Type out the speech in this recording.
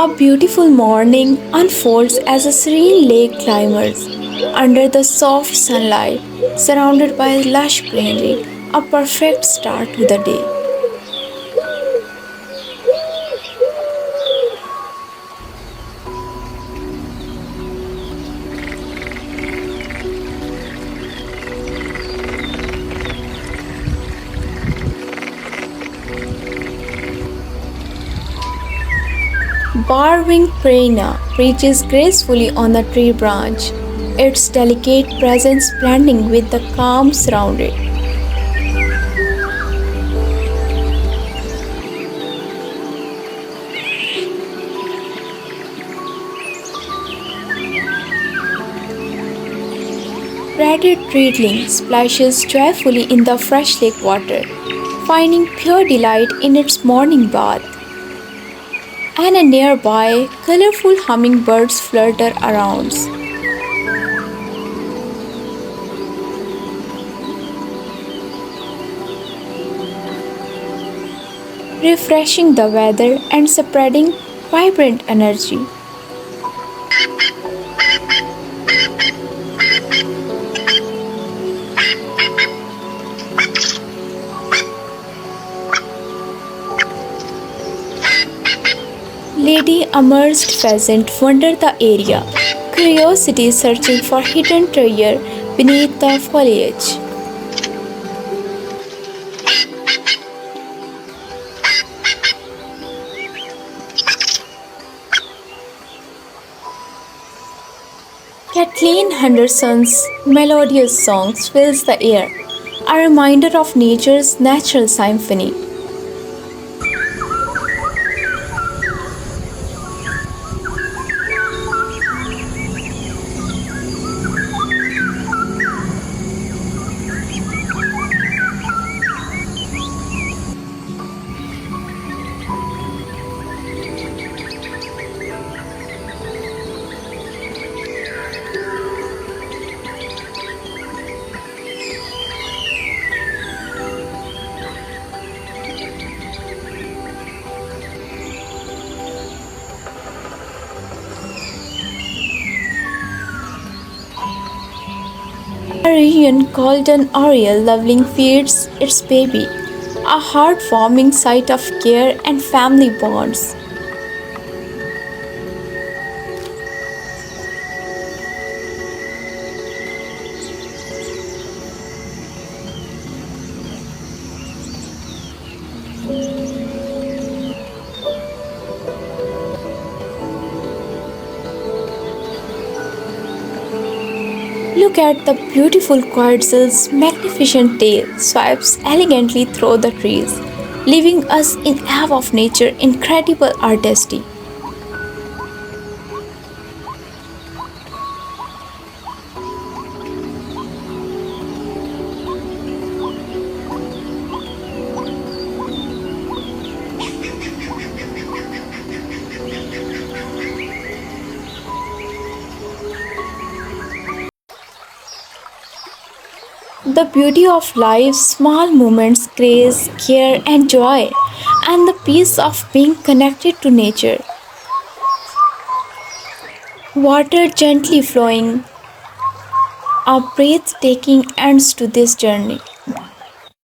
A beautiful morning unfolds as a serene lake climbers under the soft sunlight, surrounded by lush greenery, a perfect start to the day. Bar-winged prinia perches gracefully on the tree branch, its delicate presence blending with the calm surrounding. Red reedling splashes joyfully in the fresh lake water, finding pure delight in its morning bath. And a nearby, colorful hummingbirds flutter around, refreshing the weather and spreading vibrant energy. Lady Amherst pheasant wander the area, curiosity searching for hidden treasure beneath the foliage. Caitlin Henderson's melodious songs fills the air, a reminder of nature's natural symphony. Eurasian golden oriole loving feeds its baby, a heartwarming sight of care and family bonds. Look at the beautiful Quetzal's magnificent tail swipes elegantly through the trees, leaving us in awe of nature's incredible artistry. The beauty of life's small moments, grace, care, and joy, and the peace of being connected to nature. Water gently flowing, a breathtaking ends to this journey.